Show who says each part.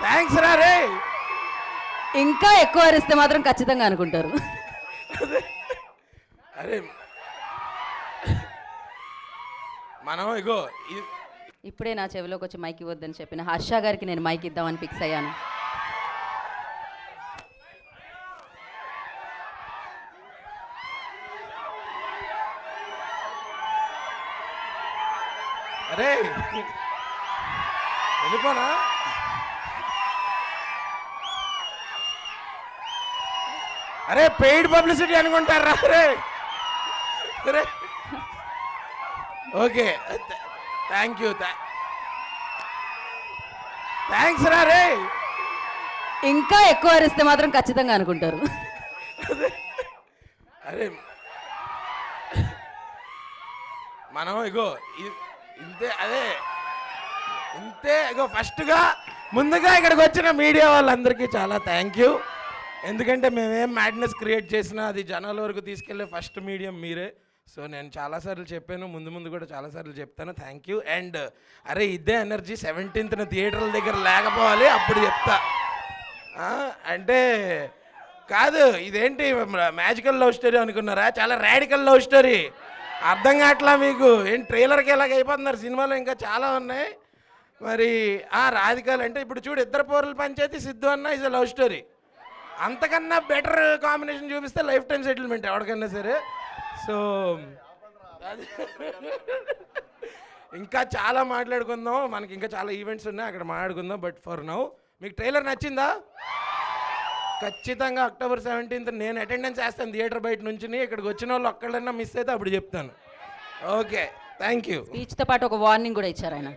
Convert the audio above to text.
Speaker 1: Thanks రా రే.
Speaker 2: ఇంకా ఎక్కువ అరిస్తే మాత్రం ఖచ్చితంగా అనుకుంటారు.
Speaker 1: అరే మనం ఇగో
Speaker 2: ఇప్పుడే నా చెవిలోకి వచ్చి మైక్ ఇవ్వద్దని చెప్పిన హర్ష గారికి నేను మైక్ ఇద్దామని ఫిక్స్ అయ్యాను.
Speaker 1: అరే వెళ్ళిపోనా? అరే పెయిడ్ పబ్లిసిటీ అనుకుంటారా రే? అరే ఓకే థ్యాంక్ యూ థ్యాంక్స్ రా రే.
Speaker 2: ఇంకా ఎక్కువ అరిస్తే మాత్రం ఖచ్చితంగా అనుకుంటారు.
Speaker 1: అరే మనం ఇగో ఇంతే ఇగో ఫస్ట్గా ముందుగా ఇక్కడికి వచ్చిన మీడియా వాళ్ళందరికీ చాలా థ్యాంక్ యూ. ఎందుకంటే మేమేం మ్యాడ్నెస్ క్రియేట్ చేసినా అది జనాల వరకు తీసుకెళ్లే ఫస్ట్ మీడియం మీరే. సో నేను చాలాసార్లు చెప్పాను, ముందు కూడా చాలాసార్లు చెప్తాను. Thank you. అండ్ అరే ఇదే ఎనర్జీ 17th థియేటర్ల దగ్గర లేకపోవాలి, అప్పుడు చెప్తా. అంటే కాదు ఇదేంటి మ్యాజికల్ లవ్ స్టోరీ అనుకున్నారా? చాలా రాడికల్ లవ్ స్టోరీ. అర్థం కావట్లా మీకు? ఏం ట్రైలర్కి ఎలాగ అయిపోతున్నారు, సినిమాలో ఇంకా చాలా ఉన్నాయి. మరి రాధికల్ అంటే ఇప్పుడు చూడు, ఇద్దరు పౌరుల పంచాయతీ సిద్ధు అన్న ఇస్ లవ్ స్టోరీ. అంతకన్నా బెటర్ కాంబినేషన్ చూపిస్తే లైఫ్ టైం సెటిల్మెంట్ ఎవరికైనా సరే. సో ఇంకా చాలా మాట్లాడుకుందాం, మనకి ఇంకా చాలా ఈవెంట్స్ ఉన్నాయి, అక్కడ మాట్లాడుకుందాం. బట్ ఫర్ నౌ మీకు ట్రైలర్ నచ్చిందా? ఖచ్చితంగా October 17th నేను అటెండెన్స్ వేస్తాను థియేటర్ బయట నుంచి. ఇక్కడికి వచ్చిన వాళ్ళు ఒక్కళ్ళన్నా మిస్ అయితే అప్పుడు చెప్తాను. Okay thank you.
Speaker 2: స్పీచ్తో పాటు ఒక వార్నింగ్ కూడా ఇచ్చారు ఆయన.